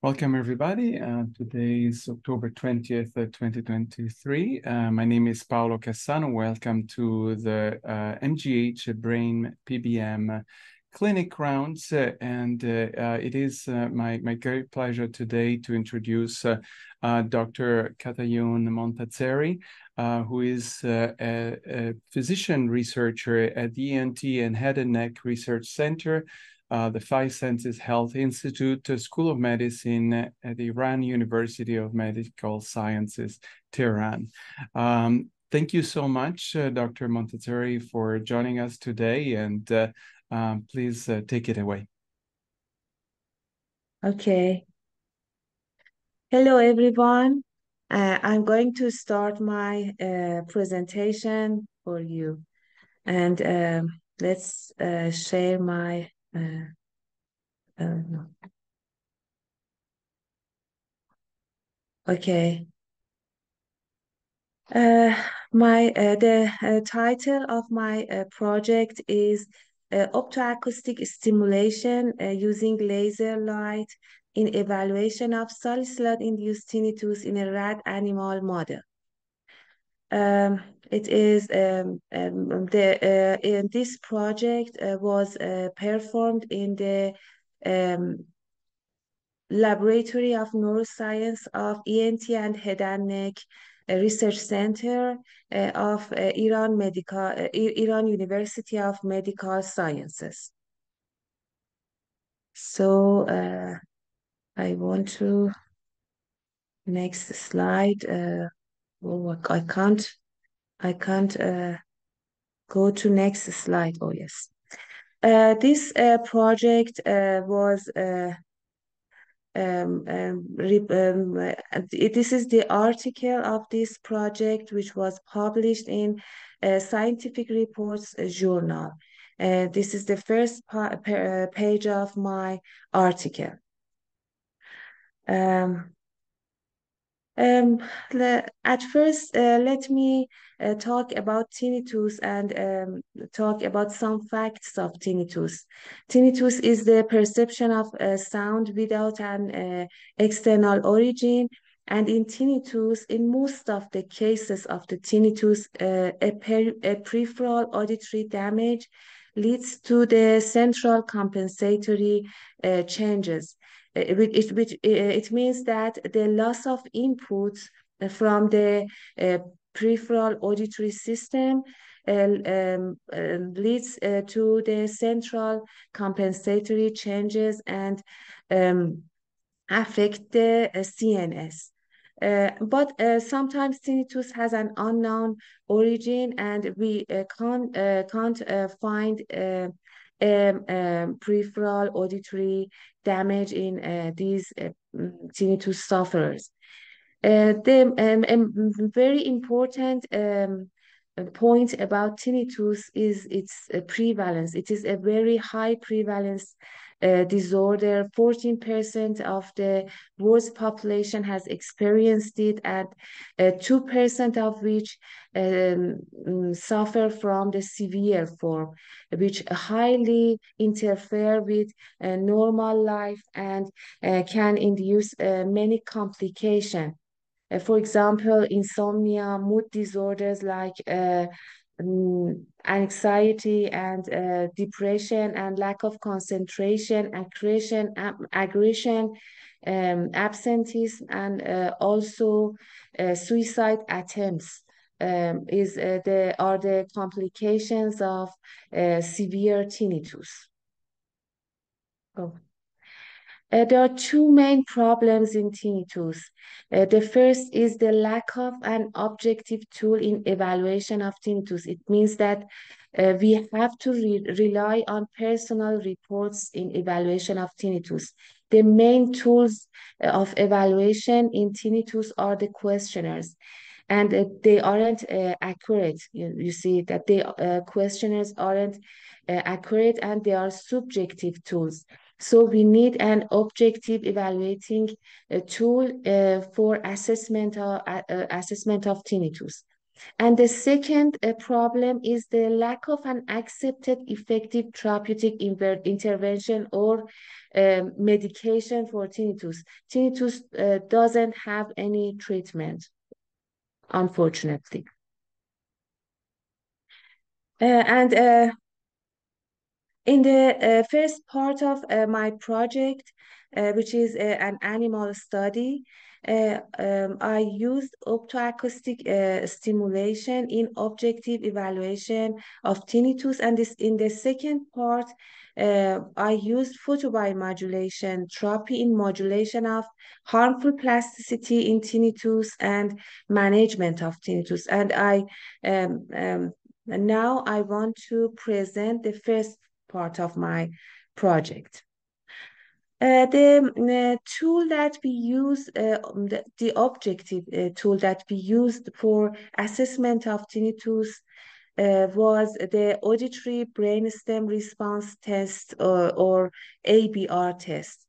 Welcome, everybody. Today is October 20th, 2023. My name is Paolo Cassano. Welcome to the MGH Brain PBM clinic rounds. It is my great pleasure today to introduce Dr. Katayun Montazzeri, who is a physician researcher at the ENT and Head and Neck Research Center, the Five Senses Health Institute, School of Medicine at the Iran University of Medical Sciences, Tehran. Thank you so much, Dr. Montazzeri, for joining us today, and please take it away. Okay. Hello, everyone. I'm going to start my presentation for you. And let's share my... okay. The title of my project is optoacoustic stimulation using laser light in evaluation of solid slot-induced tinnitus in a rat animal model. This project was performed in the Laboratory of Neuroscience of ENT and Head and Neck Research Center of Iran University of Medical Sciences. So I want to next slide. Oh, I can't go to next slide. Oh, yes. This project was this is the article of this project, which was published in Scientific Reports Journal. This is the first page of my article. At first, let me talk about tinnitus and talk about some facts of tinnitus. Tinnitus is the perception of sound without an external origin. And in tinnitus, in most of the cases of the tinnitus, a peripheral auditory damage leads to the central compensatory changes. It means that the loss of inputs from the peripheral auditory system leads to the central compensatory changes and affect the CNS. But sometimes tinnitus has an unknown origin, and we can't find peripheral auditory damage in these tinnitus sufferers. The very important point about tinnitus is its prevalence. It is a very high prevalence disorder. 14% of the world's population has experienced it, and 2% of which suffer from the severe form, which highly interfere with normal life and can induce many complications. For example, insomnia, mood disorders like anxiety and depression and lack of concentration, aggression, absenteeism, and also suicide attempts are the complications of severe tinnitus. Oh. There are two main problems in tinnitus. The first is the lack of an objective tool in evaluation of tinnitus. It means that we have to rely on personal reports in evaluation of tinnitus. The main tools of evaluation in tinnitus are the questionnaires, and they aren't accurate. You see that the questionnaires aren't accurate, and they are subjective tools. So we need an objective evaluating tool for assessment of tinnitus. And the second problem is the lack of an accepted effective therapeutic intervention or medication for tinnitus. Tinnitus doesn't have any treatment, unfortunately. And in the first part of my project, which is an animal study, I used optoacoustic stimulation in objective evaluation of tinnitus. And this, in the second part, I used photobiomodulation therapy in modulation of harmful plasticity in tinnitus and management of tinnitus. And now I want to present the first part of my project. The tool that we use, the objective tool that we used for assessment of tinnitus was the auditory brainstem response test, or ABR test.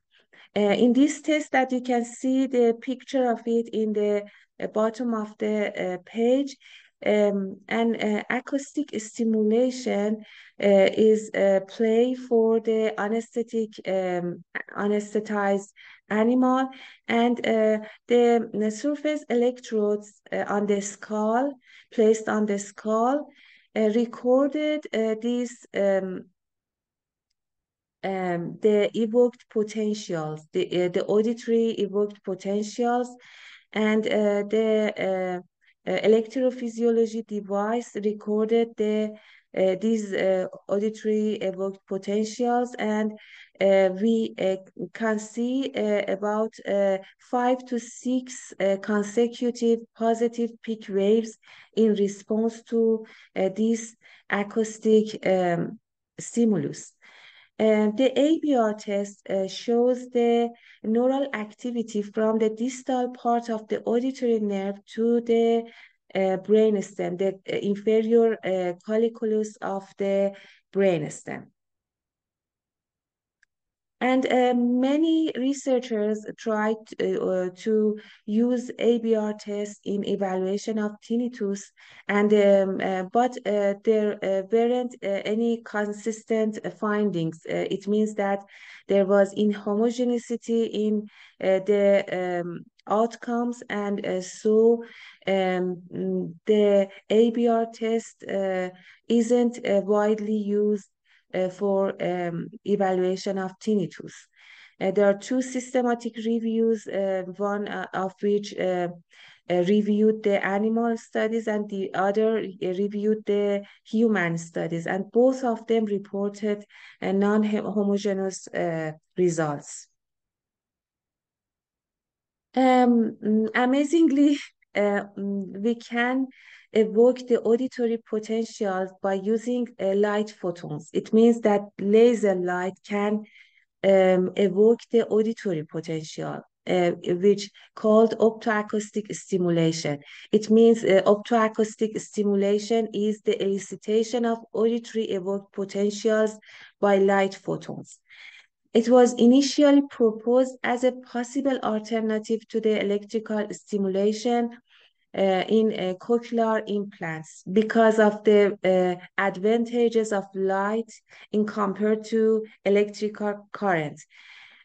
In this test that you can see the picture of it in the bottom of the page, an acoustic stimulation is play for the anesthetized animal, and the surface electrodes on the skull, placed on the skull, recorded these the evoked potentials, the auditory evoked potentials, and the electrophysiology device recorded these auditory evoked potentials, and we can see about 5 to 6 consecutive positive peak waves in response to this acoustic stimulus. The ABR test shows the neural activity from the distal part of the auditory nerve to the brainstem, the inferior colliculus of the brainstem. And many researchers tried to use ABR tests in evaluation of tinnitus, and but there weren't any consistent findings. It means that there was inhomogeneity in the outcomes, and so the ABR test isn't widely used for evaluation of tinnitus. There are 2 systematic reviews, one of which reviewed the animal studies and the other reviewed the human studies, and both of them reported non-homogeneous results. Amazingly, we can evoke the auditory potentials by using light photons. It means that laser light can evoke the auditory potential, which called optoacoustic stimulation. It means optoacoustic stimulation is the elicitation of auditory evoked potentials by light photons. It was initially proposed as a possible alternative to the electrical stimulation in cochlear implants because of the advantages of light in compared to electrical current.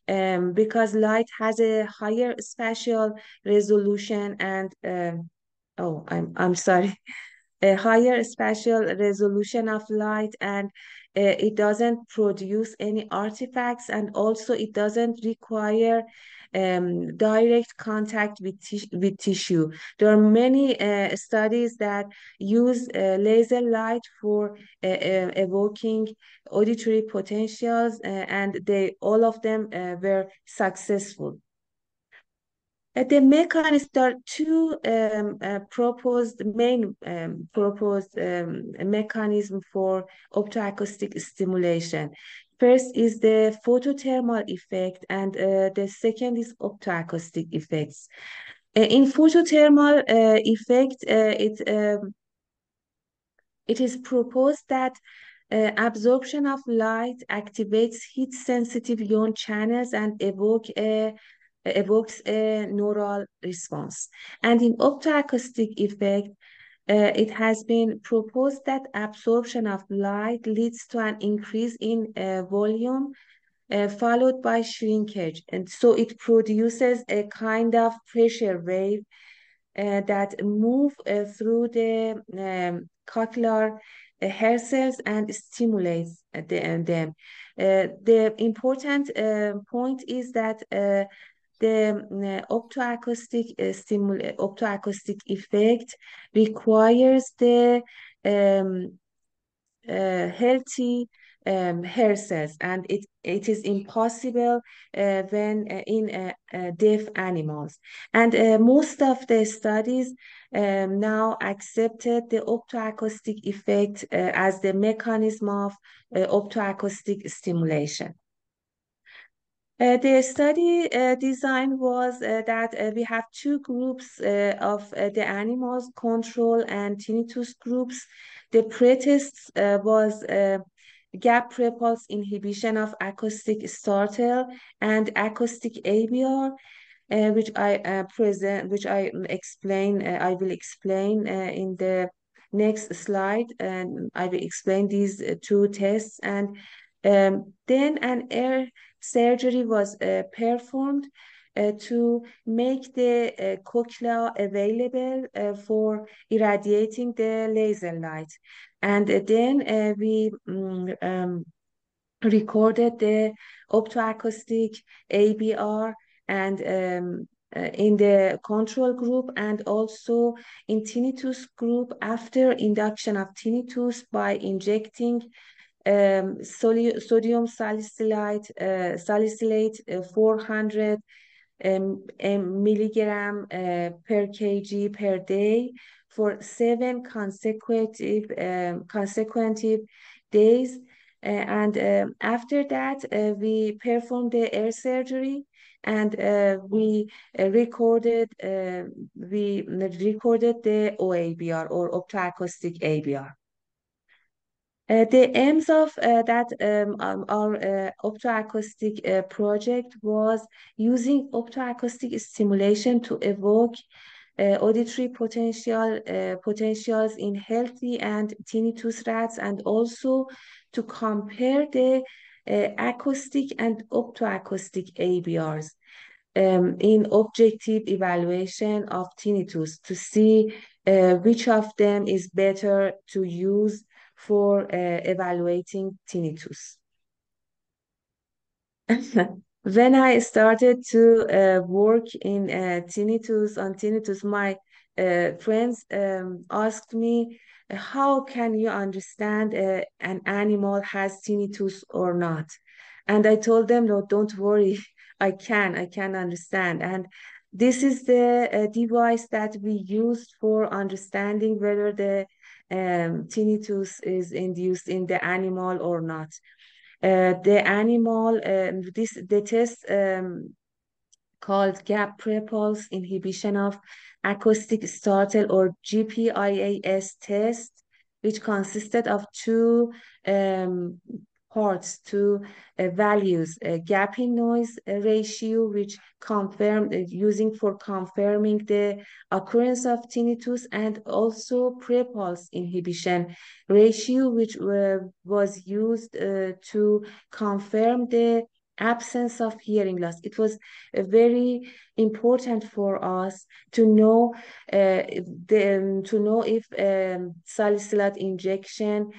Because light has a higher spatial resolution and oh, I'm sorry, a higher spatial resolution of light, and it doesn't produce any artifacts, and also it doesn't require direct contact with tissue. There are many studies that use laser light for evoking auditory potentials, and all of them were successful. The mechanism, there are 2 proposed mechanism for optoacoustic stimulation. First is the photothermal effect, and the second is optoacoustic effects. In photothermal effect, it is proposed that absorption of light activates heat-sensitive ion channels and evokes a neural response. And in optoacoustic effect, It has been proposed that absorption of light leads to an increase in volume, followed by shrinkage. And so it produces a kind of pressure wave that move through the cochlear hair cells and stimulates them. The important point is that the optoacoustic effect requires the um, healthy hair cells, and it is impossible when in deaf animals. And most of the studies now accepted the optoacoustic effect as the mechanism of optoacoustic stimulation. The study design was that we have two groups of the animals, control and tinnitus groups. The pretest was gap repulse inhibition of acoustic startle and acoustic ABR, which I will explain in the next slide, and I will explain these two tests. And then an air surgery was performed to make the cochlea available for irradiating the laser light. And then we recorded the optoacoustic ABR and in the control group, and also in tinnitus group after induction of tinnitus by injecting sodium salicylate, 400 milligram per kg per day for 7 consecutive days. And after that, we performed the air surgery, and we recorded the OABR, or optoacoustic ABR. The aims of our optoacoustic project was using optoacoustic stimulation to evoke auditory potentials in healthy and tinnitus rats, and also to compare the acoustic and optoacoustic ABRs in objective evaluation of tinnitus, to see which of them is better to use for evaluating tinnitus. When I started to work in tinnitus, my friends asked me, how can you understand an animal has tinnitus or not? And I told them, no, don't worry, I can understand. And this is the device that we used for understanding whether the tinnitus is induced in the animal or not. The test called gap repulse inhibition of acoustic startle, or GPIAS test, which consisted of two parts, two values: gap in noise ratio, which using for confirming the occurrence of tinnitus, and also pre-pulse inhibition ratio, which was used to confirm the absence of hearing loss. It was very important for us to know if salicylate injection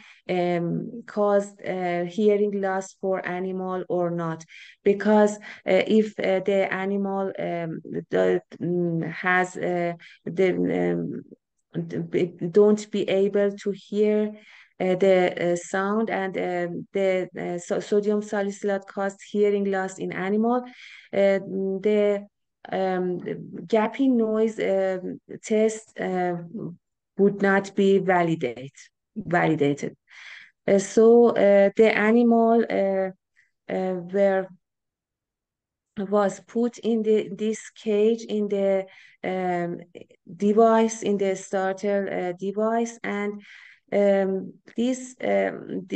caused hearing loss for animal or not, because if the animal has don't be able to hear the sound, and sodium salicylate caused hearing loss in animal, the gapping noise test would not be validated. So the animal were was put in this cage in the device, in the starter device, and this in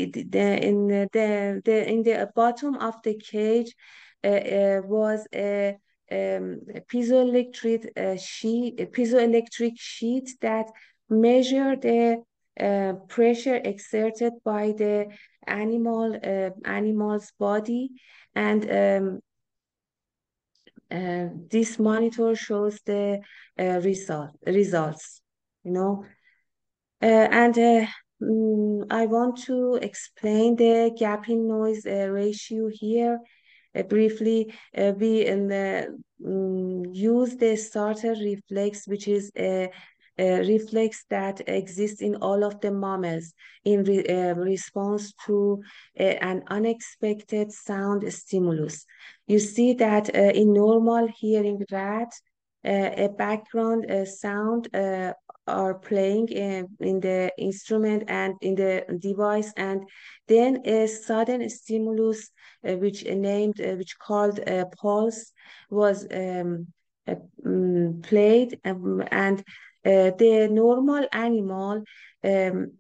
the bottom of the cage was a piezoelectric sheet that measure the pressure exerted by the animal's body, and this monitor shows the results, you know. I want to explain the gap in noise ratio here. Briefly, we use the starter reflex, which is a reflex that exists in all of the mammals in response to an unexpected sound stimulus. You see that in normal hearing rat, a background sound are playing in the instrument and in the device, and then a sudden stimulus which called a pulse was uh, played, and the normal animal um,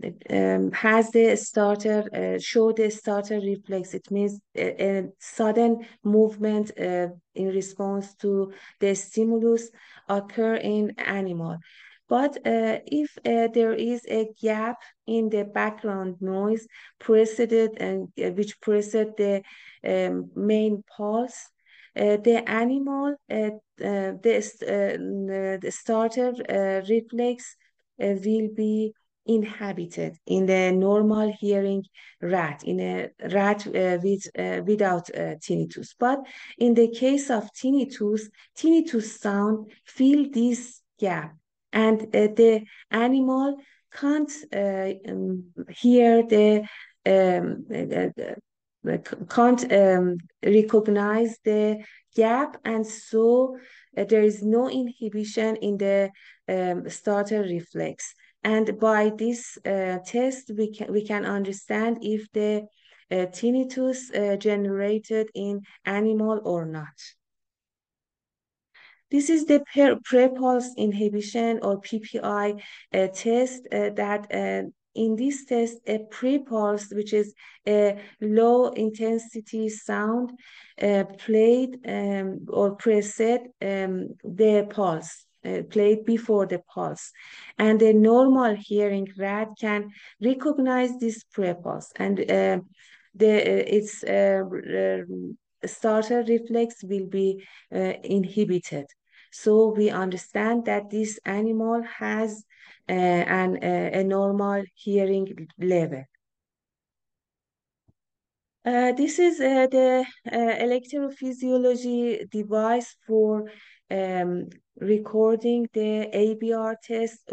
has the starter show the starter reflex. It means a sudden movement in response to the stimulus occur in animal. But if there is a gap in the background noise preceded and which precede the main pulse, the animal, the starter reflex will be inhabited in the normal hearing rat, in a rat without tinnitus. But in the case of tinnitus sound fill this gap, and the animal can't hear can't recognize the gap, and so there is no inhibition in the starter reflex. And by this test, we can understand if the tinnitus generated in animal or not. This is the pre-pulse inhibition or PPI test that in this test, a pre-pulse, which is a low intensity sound, played or preset the pulse. Played before the pulse, and a normal hearing rat can recognize this pre-pulse, and its starter reflex will be inhibited. So we understand that this animal has a normal hearing level. This is the electrophysiology device for recording the ABR test,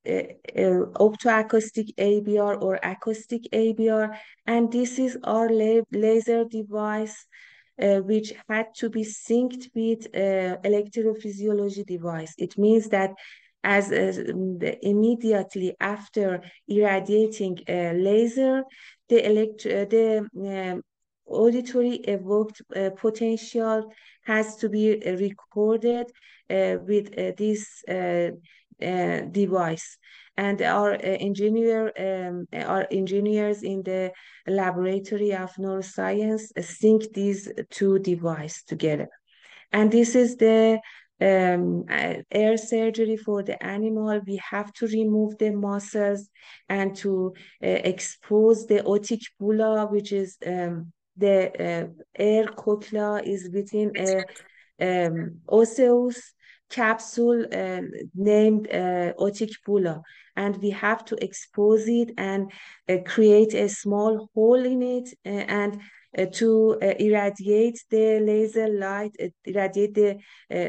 optoacoustic ABR or acoustic ABR, and this is our laser device which had to be synced with electrophysiology device. It means that as immediately after irradiating a laser, the auditory evoked potential has to be recorded with this device. And our engineers in the laboratory of neuroscience sync these two devices together. And this is the air surgery for the animal. We have to remove the muscles and to expose the otic bulla, which is the air cochlea is within a osseous capsule named otic bulla, and we have to expose it and create a small hole in it and to irradiate the laser light,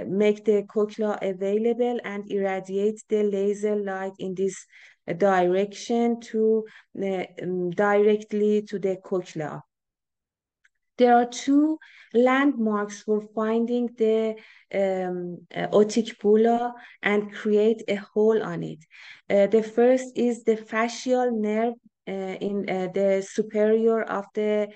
make the cochlea available and irradiate the laser light in this direction to directly to the cochlea. There are two landmarks for finding the otic bulla and create a hole on it. The first is the fascial nerve in the superior of the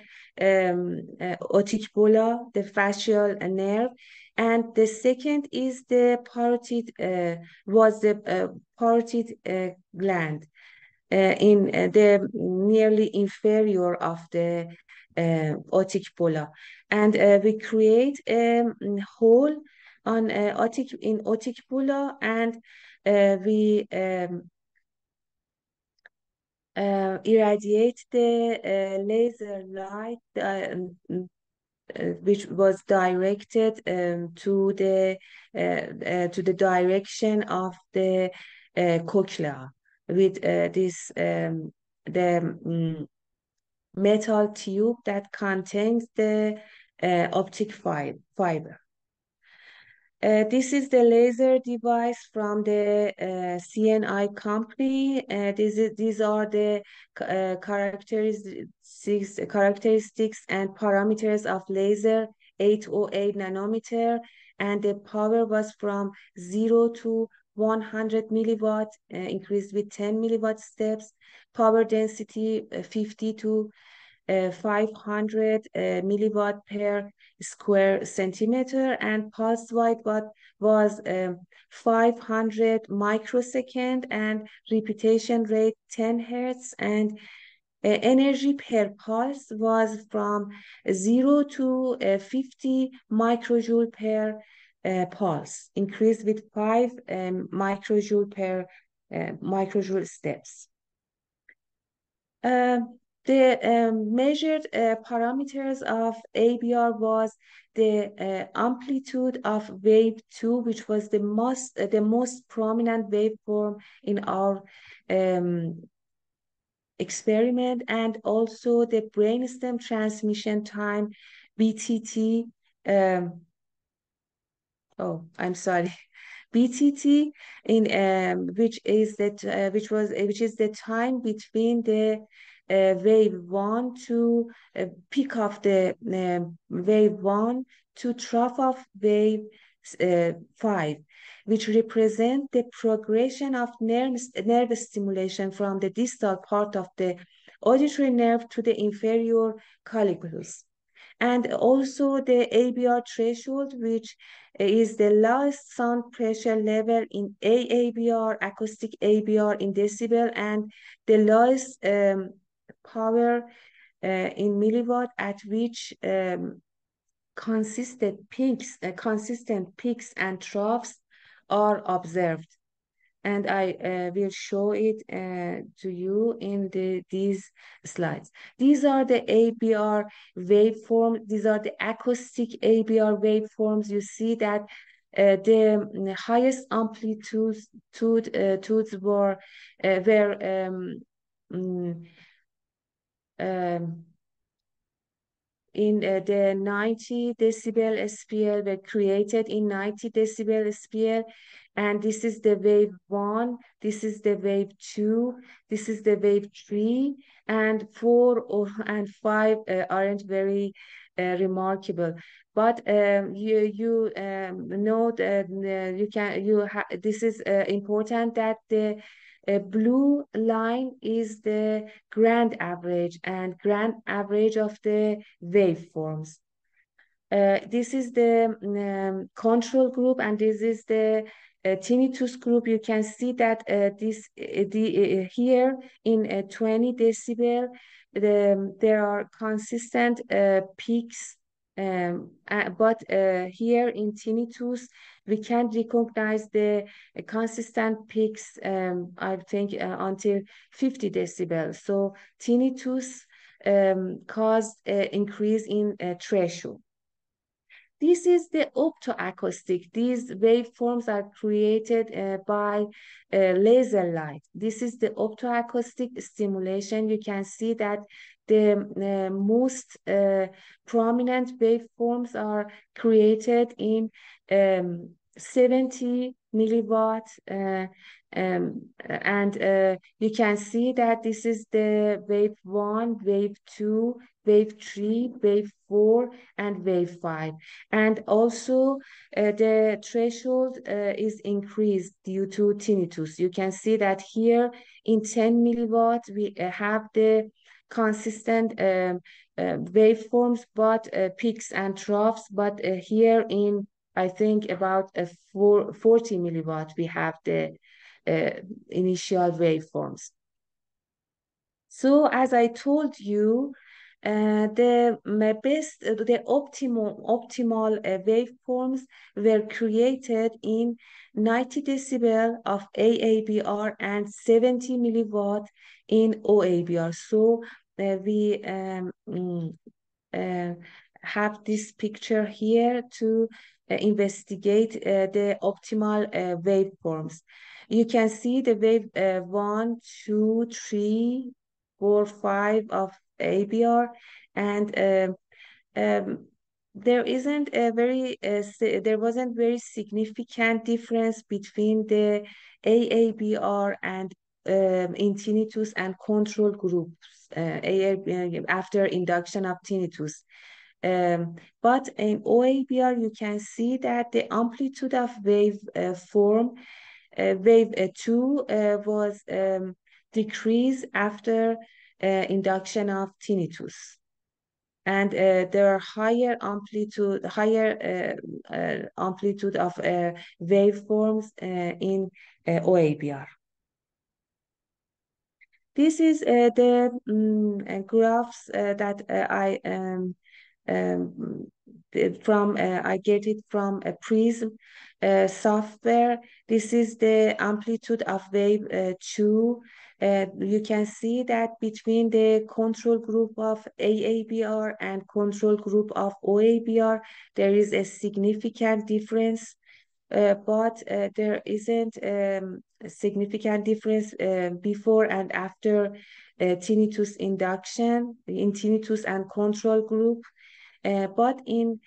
otic bulla, the fascial nerve, and the second is the parotid parotid gland in the nearly inferior of the otic bulla, and we create a hole on in otic bulla, and we irradiate the laser light which was directed to the direction of the cochlea with this the metal tube that contains the optic fiber. This is the laser device from the CNI company. These are the characteristics and parameters of laser 808 nanometer, and the power was from 0 to 100 milliwatt, increased with 10 milliwatt steps. Power density 50 to 500 milliwatt per square centimeter, and pulse width was 500 microsecond, and repetition rate 10 hertz, and energy per pulse was from 0 to 50 microjoule per pulse, increased with 5 microjoule per microjoule steps. The measured parameters of ABR was the amplitude of wave 2, which was the most prominent waveform in our experiment, and also the brainstem transmission time, BTT. I'm sorry. BTT which is the time between the wave 1 to peak of the wave 1 to trough of wave 5, which represent the progression of nerve stimulation from the distal part of the auditory nerve to the inferior colliculus. And also the ABR threshold, which is the lowest sound pressure level in AABR, acoustic ABR in decibel, and the lowest power in milliwatt at which consistent peaks and troughs are observed. And I will show it to you in these slides. These are the ABR waveform. These are the acoustic ABR waveforms. You see that the highest amplitudes were in the 90 decibel SPL, were created in 90 decibel SPL. And this is the wave 1, this is the wave 2, this is the wave 3, and 4 and 5 aren't very remarkable. But you know that this is important, that the blue line is the grand average of the waveforms. This is the control group, and this is the tinnitus group. You can see that here in 20 decibel, there are consistent peaks, but here in tinnitus, we can recognize the consistent peaks, I think, until 50 decibel. So tinnitus caused increase in threshold. This is the optoacoustic. These waveforms are created by laser light. This is the optoacoustic stimulation. You can see that the most prominent waveforms are created in 70 milliwatt, and you can see that this is the wave 1, wave 2, wave 3, wave 4, and wave 5. And also the threshold is increased due to tinnitus. You can see that here in 10 milliwatt, we have the consistent waveforms, but peaks and troughs. But here in, I think, about 40 milliwatt, we have the initial waveforms. So as I told you, the optimal waveforms were created in 90 decibel of AABR and 70 milliwatt in OABR. So we have this picture here to investigate the optimal waveforms. You can see the wave 1, 2, 3, 4, 5 of ABR, and um, there wasn't very significant difference between the AABR and in tinnitus and control groups after induction of tinnitus. But in OABR, you can see that the amplitude of wave wave 2 was decreased after induction of tinnitus. And there are higher amplitude of waveforms in OABR. This is the graphs that I get it from a Prism software. This is the amplitude of wave 2. You can see that between the control group of AABR and control group of OABR, there is a significant difference. But there isn't a significant difference before and after tinnitus induction in tinnitus and control group. But in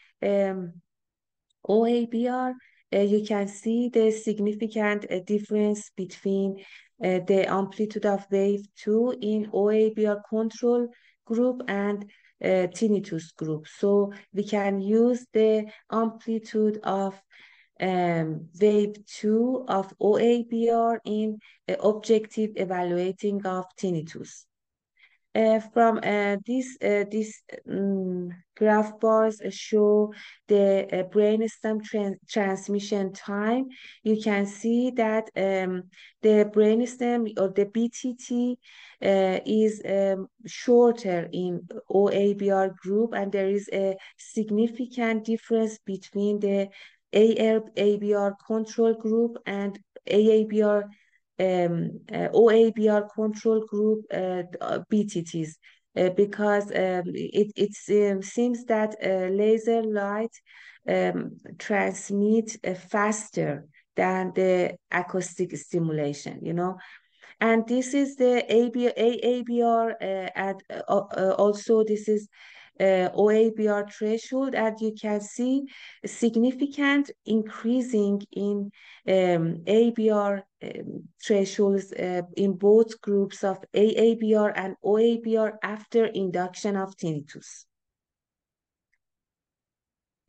OABR, you can see the significant difference between the amplitude of wave 2 in OABR control group and tinnitus group. So we can use the amplitude of wave 2 of OABR in objective evaluating of tinnitus. From this graph bars show the brainstem transmission time. You can see that the brainstem or the BTT is shorter in OABR group, and there is a significant difference between the ABR control group and AABR OABR control group BTTs because it seems that laser light transmit faster than the acoustic stimulation, you know. And this is the AABR and also this is OABR threshold, and you can see a significant increasing in ABR thresholds in both groups of AABR and OABR after induction of tinnitus.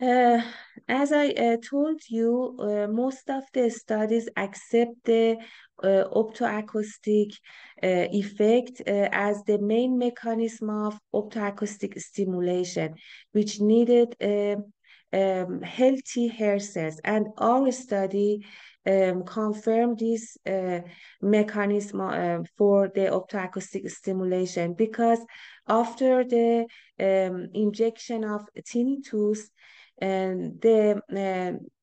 As I told you, most of the studies accept the optoacoustic effect as the main mechanism of optoacoustic stimulation, which needed healthy hair cells. And our study confirmed this mechanism for the optoacoustic stimulation, because after the injection of tinnitus, and the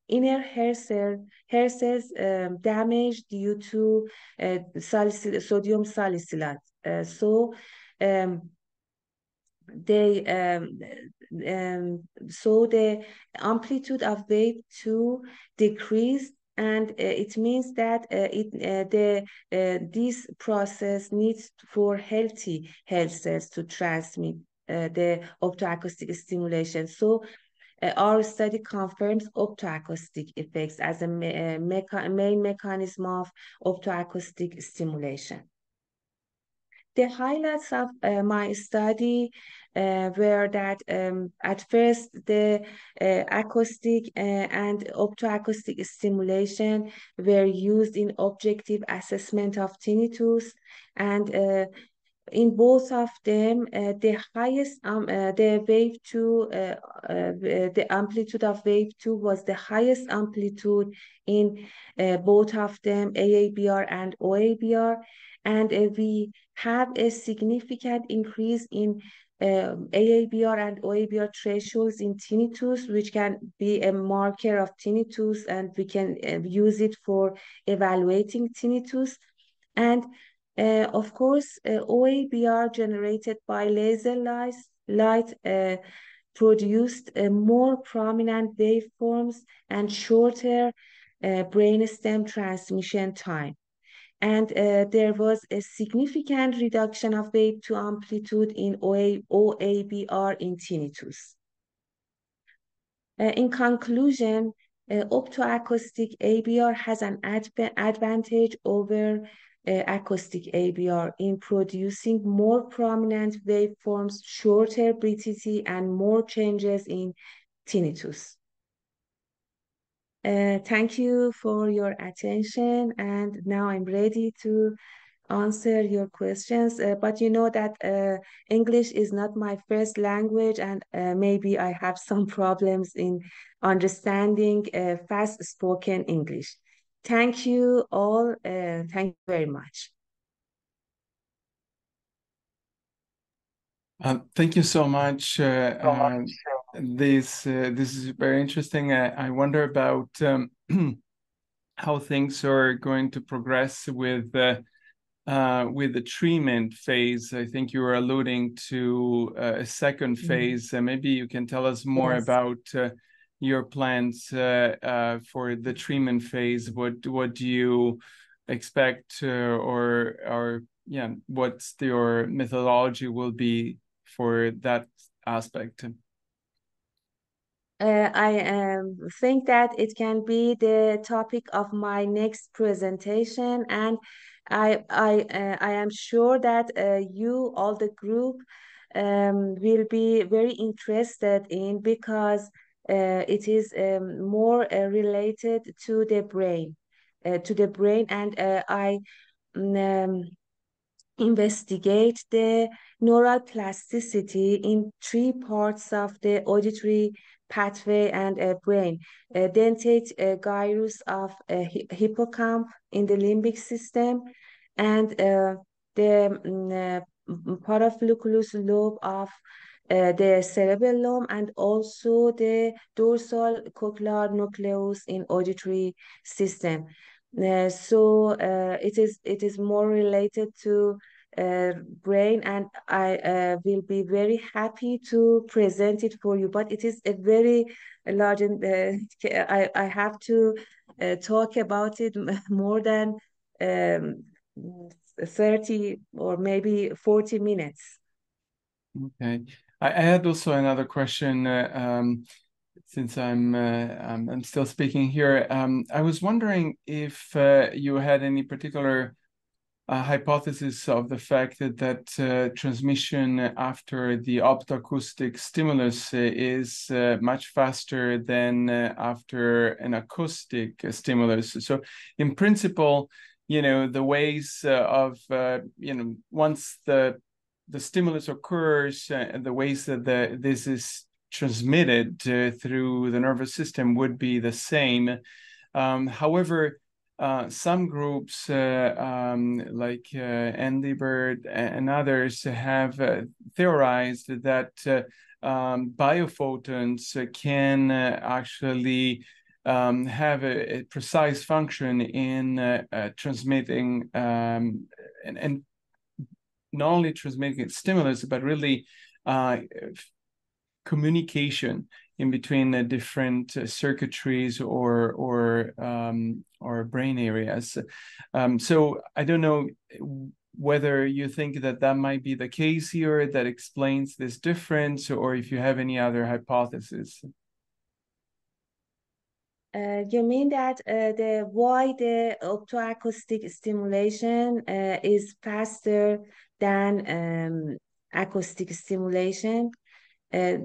inner hair cells damaged due to sodium salicylate. So the amplitude of wave 2 decreased, and it means that this process needs for healthy hair cells to transmit the optoacoustic stimulation. So our study confirms optoacoustic effects as a main mechanism of optoacoustic stimulation. The highlights of my study were that at first the acoustic and optoacoustic stimulation were used in objective assessment of tinnitus, and in both of them, the wave 2, the amplitude of wave 2 was the highest amplitude in both of them, AABR and OABR. And we have a significant increase in AABR and OABR thresholds in tinnitus, which can be a marker of tinnitus, and we can use it for evaluating tinnitus. And Of course, OABR generated by laser light produced more prominent waveforms and shorter brainstem transmission time. And there was a significant reduction of wave to amplitude in OABR in tinnitus. In conclusion, optoacoustic ABR has an advantage over acoustic ABR in producing more prominent waveforms, shorter BTT, and more changes in tinnitus. Thank you for your attention, and now I'm ready to answer your questions. But you know that English is not my first language, and maybe I have some problems in understanding fast spoken English. Thank you all. Thank you very much. Thank you so much. This is very interesting. I wonder about how things are going to progress with the treatment phase. I think you were alluding to a second phase. Maybe you can tell us more Yes. about your plans for the treatment phase. What do you expect, or yeah, what's your methodology will be for that aspect? I think that it can be the topic of my next presentation, and I am sure that you, all the group, will be very interested in, because it is more related to the brain, and I um, investigate the neural plasticity in three parts of the auditory pathway and brain. Dentate gyrus of hippocamp in the limbic system, and the paraflocculus lobe of the cerebellum, and also the dorsal cochlear nucleus in auditory system. So it is more related to brain, and I will be very happy to present it for you. But it is a very large, and I have to talk about it more than 30 or maybe 40 minutes. Okay. I had also another question, since I'm still speaking here. I was wondering if you had any particular hypothesis of the fact that transmission after the optoacoustic stimulus is much faster than after an acoustic stimulus. So in principle, the ways of, once the stimulus occurs, and the ways that this is transmitted through the nervous system would be the same. However, some groups like Andy Bird and others have theorized that biophotons can actually have a precise function in transmitting and not only transmitting stimulus, but really communication in between the different circuitries or brain areas. So I don't know whether you think that that might be the case here, that explains this difference, or if you have any other hypothesis. You mean that why the optoacoustic stimulation is faster than acoustic stimulation? Was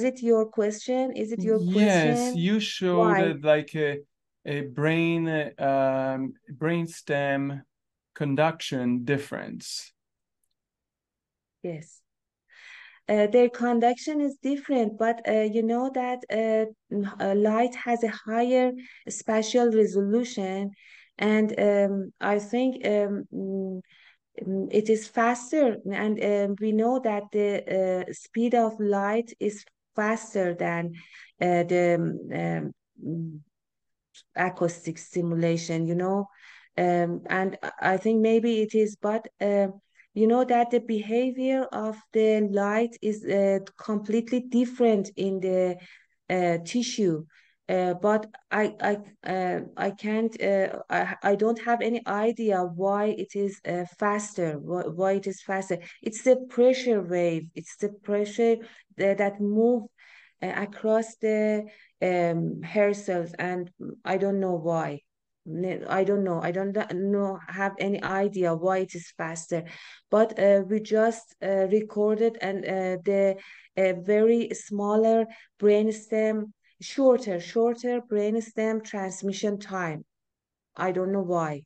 it your question? Is it your Yes, question? you showed Why? like a brainstem conduction difference. Yes. Their conduction is different, but you know that light has a higher spatial resolution, and I think it is faster, and we know that the speed of light is faster than the acoustic stimulation. And I think maybe it is, but you know that the behavior of the light is completely different in the tissue. But I can't I don't have any idea why it is faster, why it is faster. It's the pressure wave, it's the pressure that move across the hair cells, and I don't know why. I don't know. I don't know, have any idea why it is faster. But we just recorded and the very smaller brainstem, shorter brainstem transmission time. I don't know why.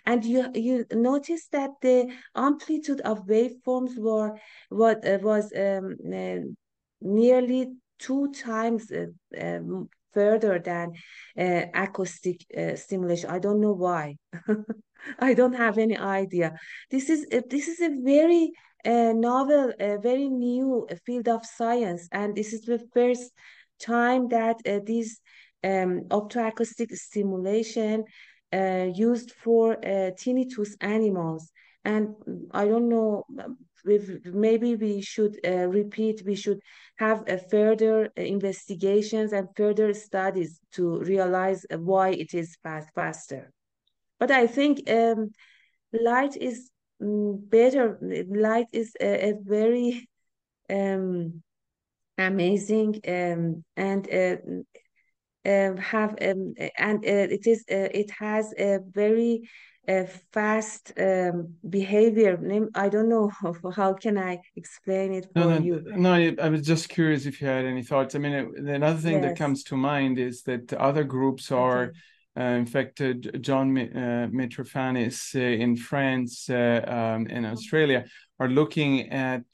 And you notice that the amplitude of waveforms what was nearly two times further than acoustic stimulation. I don't know why. I don't have any idea. This is a very novel, very new field of science, and this is the first time that this optoacoustic stimulation used for tinnitus animals. And I don't know, maybe we should repeat, we should have a further investigations and further studies to realize why it is faster. But I think light is better. Light is a very um, amazing and have and it has a very fast behavior. I don't know how can I explain it No, for no, you. no. I was just curious if you had any thoughts. I mean, another thing that Yes. comes to mind is that other groups are, Okay. in fact, John Mitrofanis in France and Australia are looking at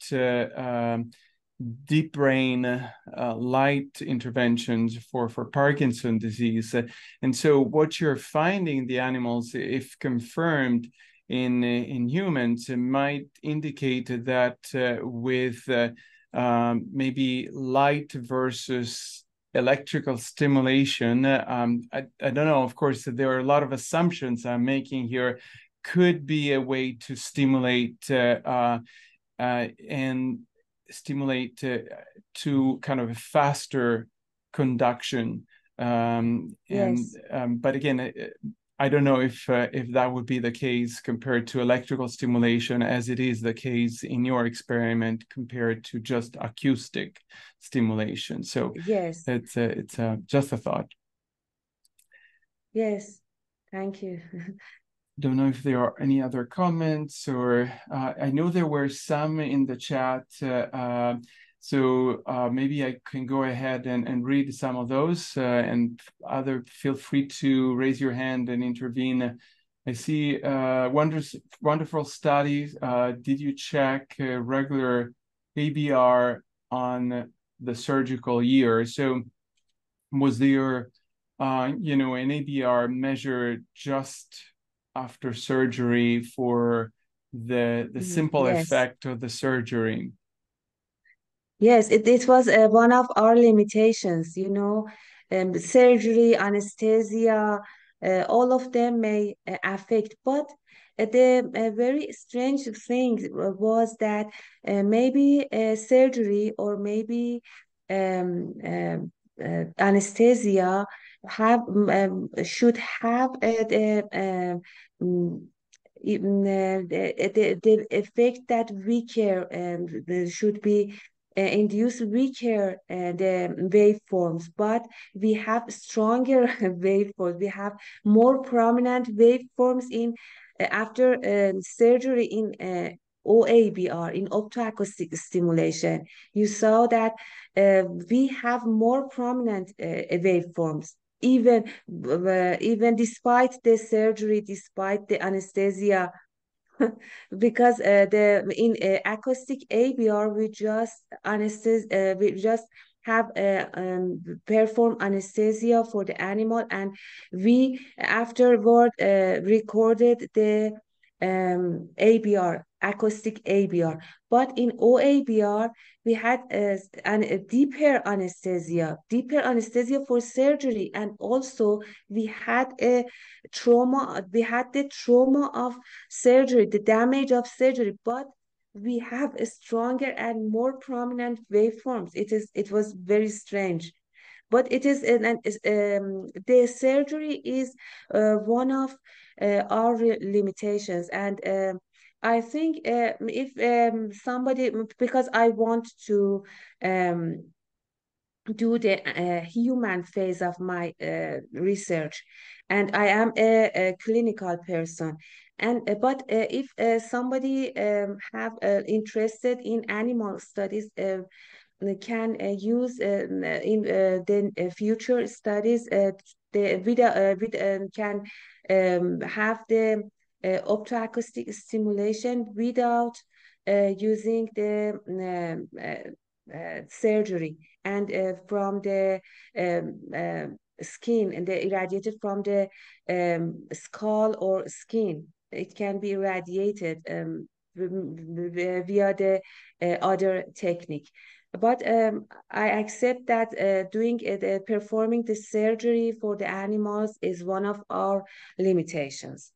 deep brain light interventions for Parkinson disease. And so, what you're finding in the animals, if confirmed, in humans might indicate that with maybe light versus electrical stimulation. I don't know. Of course, there are a lot of assumptions I'm making here. Could be a way to stimulate and stimulate to kind of a faster conduction. And Yes. but again, I don't know if that would be the case compared to electrical stimulation, as it is the case in your experiment compared to just acoustic stimulation. So Yes. it's just a thought. Yes. Thank you. Don't know if there are any other comments or I know there were some in the chat. So maybe I can go ahead and read some of those and other feel free to raise your hand and intervene. I see wonderful studies. Did you check regular ABR on the surgical year? So was there, an ABR measured just after surgery for the simple Yes. effect of the surgery? Yes, it was one of our limitations, you know, surgery, anesthesia, all of them may affect. But the very strange thing was that maybe surgery or maybe anesthesia should have the effect that weaker should be induce weaker the waveforms, but we have stronger waveforms. We have more prominent waveforms in after surgery in OABR, in optoacoustic stimulation. You saw that we have more prominent waveforms. Even despite the surgery, despite the anesthesia, because the in acoustic ABR we just have perform anesthesia for the animal, and we afterward recorded the ABR, acoustic ABR. But in OABR, we had a deeper anesthesia for surgery, and also we had a trauma. We had the trauma of surgery, the damage of surgery, but we have a stronger and more prominent waveforms. It was very strange, but it is the surgery is one of our limitations. And I think if somebody, because I want to um, do the human phase of my research, and I am a clinical person. And but if somebody have interested in animal studies, can use in the future studies, the video can have the optoacoustic stimulation without using the surgery, and from the skin, and the irradiated from the skull or skin. It can be irradiated via the other technique. But I accept that performing the surgery for the animals is one of our limitations.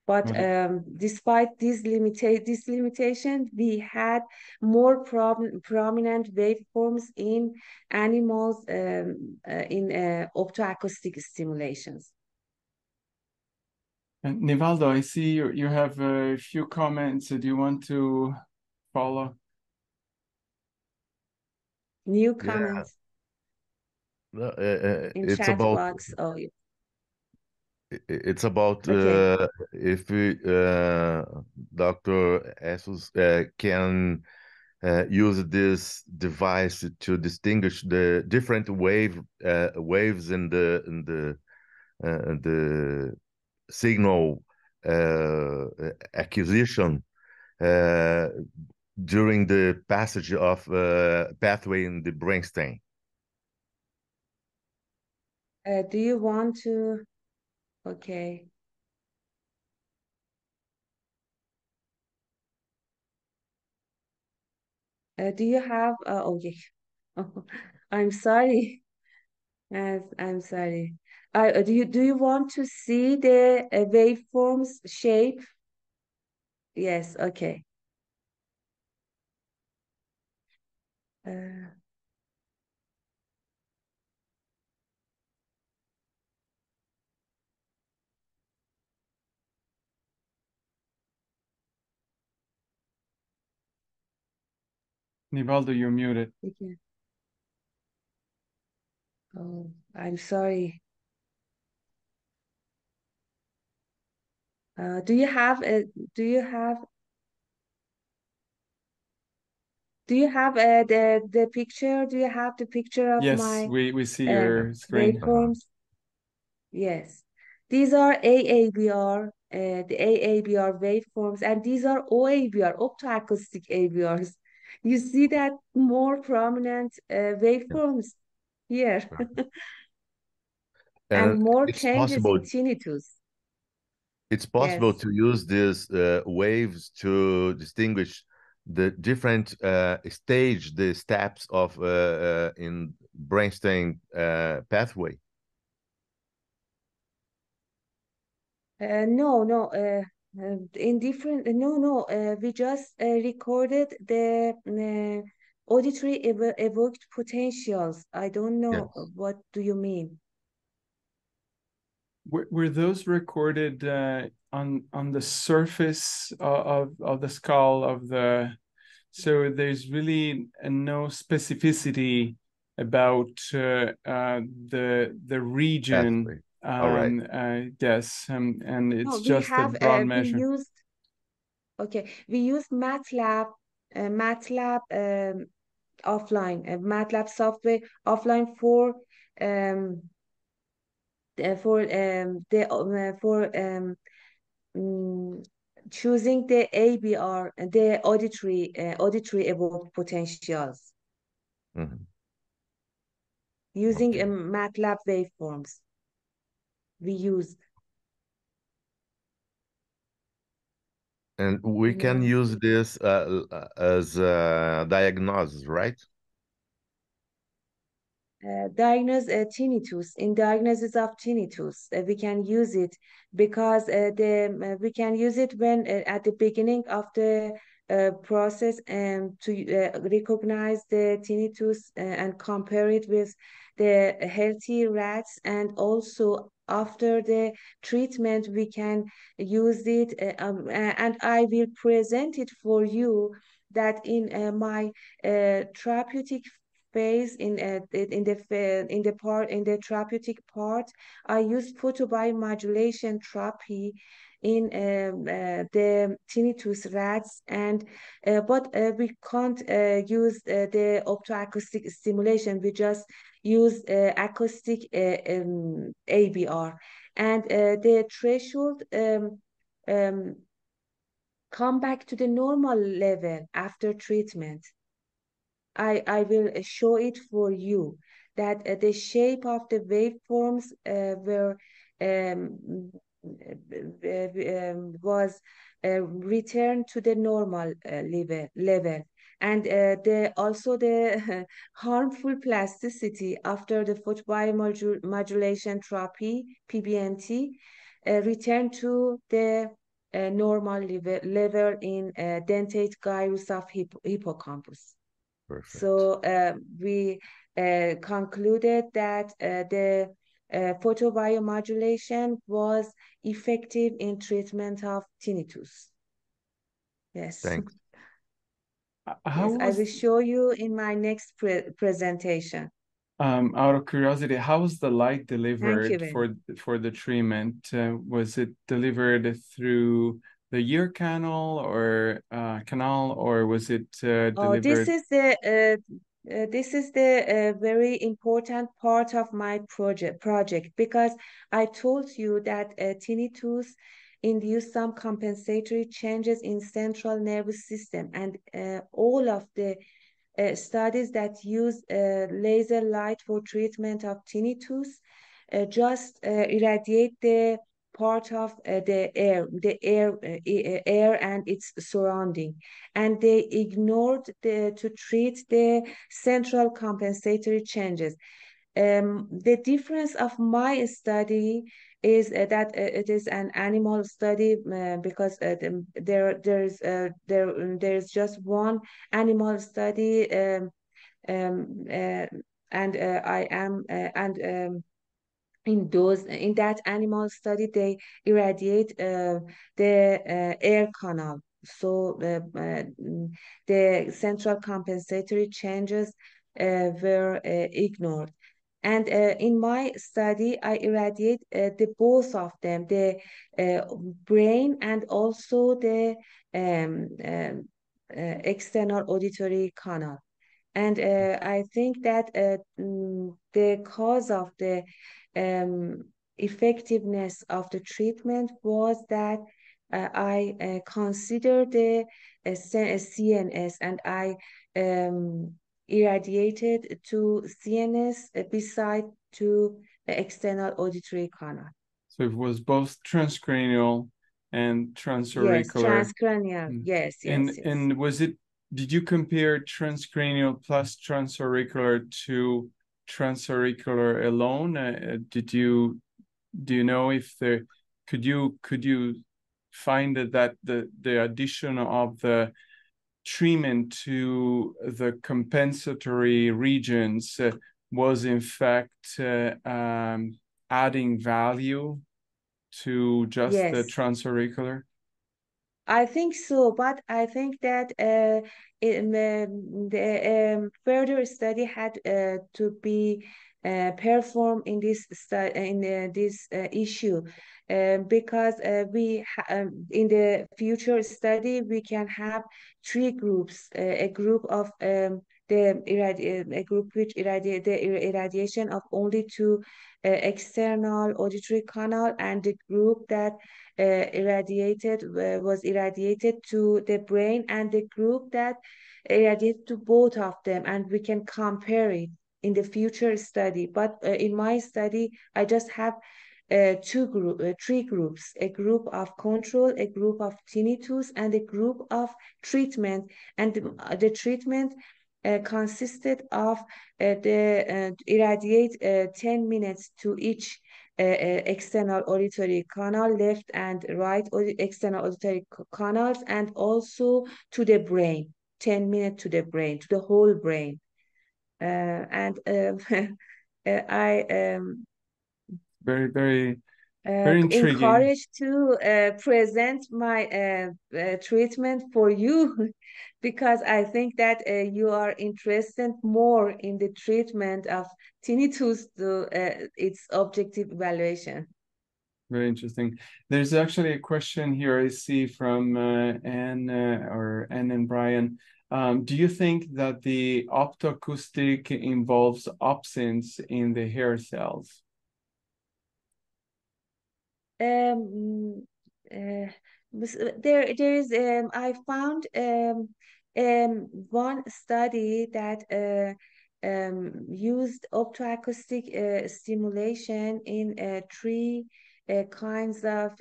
But Right. despite this limitation, we had more prominent waveforms in animals in optoacoustic stimulations. And Nivaldo, I see you have a few comments. Do you want to follow? New Yeah, comments in it's chat about box. Oh, it's about okay. if we, Dr. Essos can use this device to distinguish the different waves in the signal acquisition uh, during the passage of pathway in the brainstem. Do you want to? Okay. Do you have? Okay. I'm sorry. Yes, I'm sorry. Do you want to see the waveforms shape? Yes. Okay. Uh, Nivaldo, you're muted. okay. Oh, I'm sorry. Do you have a? Do you have? Do you have the picture? Do you have the picture of Yes, my we see your screen. Uh-huh. waveforms? Yes. These are AABR, the AABR waveforms, and these are OABR, optoacoustic ABRs. You see that more prominent waveforms here, and And more it's changes in possible tinnitus. it's possible Yes. to use these waves to distinguish the different the steps of in brainstem pathway. No, no. In different. No, no. We just recorded the auditory evoked potentials. I don't know Yes. what do you mean. Were those recorded on the surface of the skull of the, so there's really no specificity about the region, Pathway. All right. yes, and No, it's we just a have broad we measure. used okay. We used MATLAB offline, MATLAB software offline um for mm, choosing the ABR, the auditory evoked potentials Mhm. using Okay. MATLAB waveforms. We used. And we can use this as a diagnosis, right? Diagnose tinnitus. In diagnosis of tinnitus, we can use it because we can use it when at the beginning of the process and to recognize the tinnitus and compare it with the healthy rats, and also after the treatment we can use it, and I will present it for you that in my therapeutic phase in the therapeutic part, I use photobiomodulation therapy in the tinnitus rats, and but we can't use the optoacoustic stimulation. We just use acoustic ABR, and the threshold um, come back to the normal level after treatment. I will show it for you that the shape of the waveforms were was returned to the normal level, and the also the harmful plasticity after the photobiomodulation therapy PBMT returned to the normal level in dentate gyrus of hippocampus. Perfect. So we concluded that the photobiomodulation was effective in treatment of tinnitus. Yes. Thanks. Yes, I will show you in my next presentation. Out of curiosity, how was the light Thank delivered you. for the treatment? Was it delivered through the ear canal or was it Oh, delivered? this is the very important part of my project because I told you that tinnitus induce some compensatory changes in central nervous system, and all of the studies that use laser light for treatment of tinnitus just irradiate the part of air and its surrounding, and they ignored to treat the central compensatory changes. The difference of my study is that it is an animal study because there's just one animal study, and I am and in that animal study they irradiate the air canal, so the central compensatory changes were ignored. And in my study, I irradiate the both of them, the brain and also the external auditory canal. And I think that the cause of the effectiveness of the treatment was that I consider the CNS, and I irradiated to CNS beside to the external auditory canal. So it was both transcranial and Yes, transauricular. transcranial. Yes, yes, yes. And did you compare transcranial plus transauricular to transauricular alone? Do you know if could you find that the addition of the treatment to the compensatory regions was in fact adding value to just the Yes. transauricular? I think so, but I think that the further study had to be performed in this issue, because in the future study we can have three groups: a group of a group which irradiate the irradiation of only to external auditory canal, and the group that was irradiated to the brain, and the group that irradiated to both of them, and we can compare it in the future study. But in my study, I just have three groups: a group of control, a group of tinnitus, and a group of treatment. And the treatment consisted of irradiate 10 minutes to each external auditory canal, left and right external auditory canals, and also to the brain, 10 minutes to the brain, to the whole brain. And I Very, very, very intriguing. encouraged to present my treatment for you because I think that you are interested more in the treatment of tinnitus to its objective evaluation. Very interesting. There's actually a question here I see from Anne and Brian. Do you think that the optoacoustic involves opsins in the hair cells? There is I found one study that used optoacoustic stimulation in three kinds of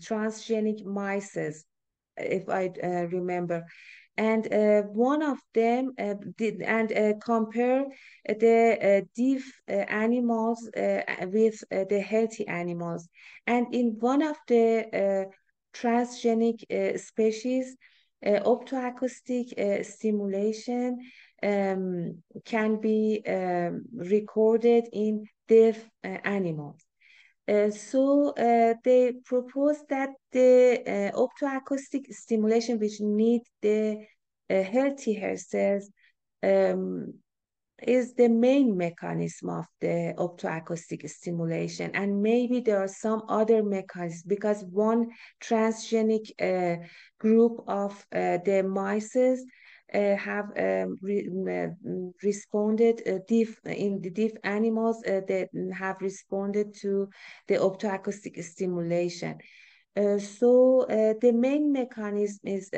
transgenic mice, if I remember. And one of them did and compare the deaf animals with the healthy animals. And in one of the transgenic species, optoacoustic stimulation can be recorded in deaf animals. So they proposed that the optoacoustic stimulation, which need the healthy hair cells, um, is the main mechanism of the optoacoustic stimulation. And maybe there are some other mechanisms because one transgenic group of the mice have responded in the deaf animals that have responded to the optoacoustic stimulation. So the main mechanism is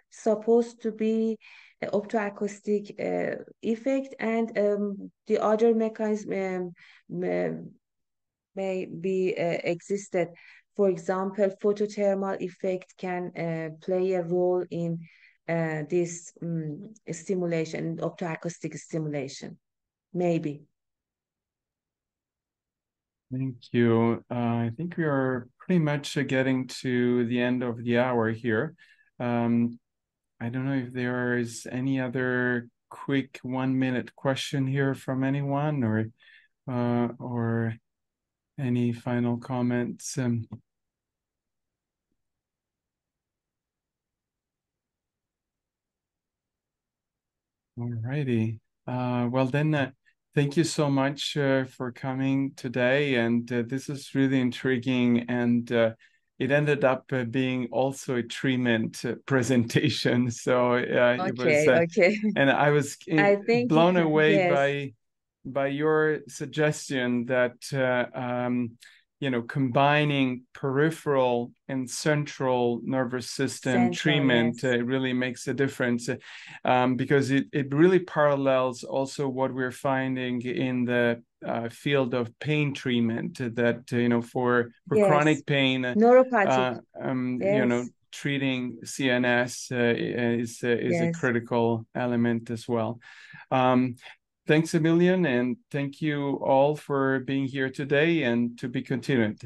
supposed to be optoacoustic effect, and the other mechanism may be existed. For example, photothermal effect can play a role in this stimulation, optoacoustic stimulation, maybe. Thank you. I think we are pretty much getting to the end of the hour here. I don't know if there is any other quick 1-minute question here from anyone or any final comments. All righty. Well then, thank you so much for coming today. And this is really intriguing. And it ended up being also a treatment presentation. So it was, Okay. and I was I think, blown away yes. by your suggestion that combining peripheral and central nervous system Central, treatment yes. really makes a difference because it really parallels also what we're finding in the field of pain treatment that for Yes. chronic pain Neuropathic, yes. treating CNS is a Yes. critical element as well. Thanks a million, and thank you all for being here today, and to be continued.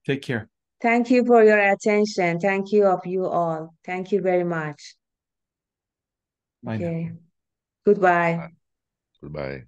Take care. Thank you for your attention. Thank you of you all. Thank you very much. Bye now. Okay. Goodbye. Goodbye.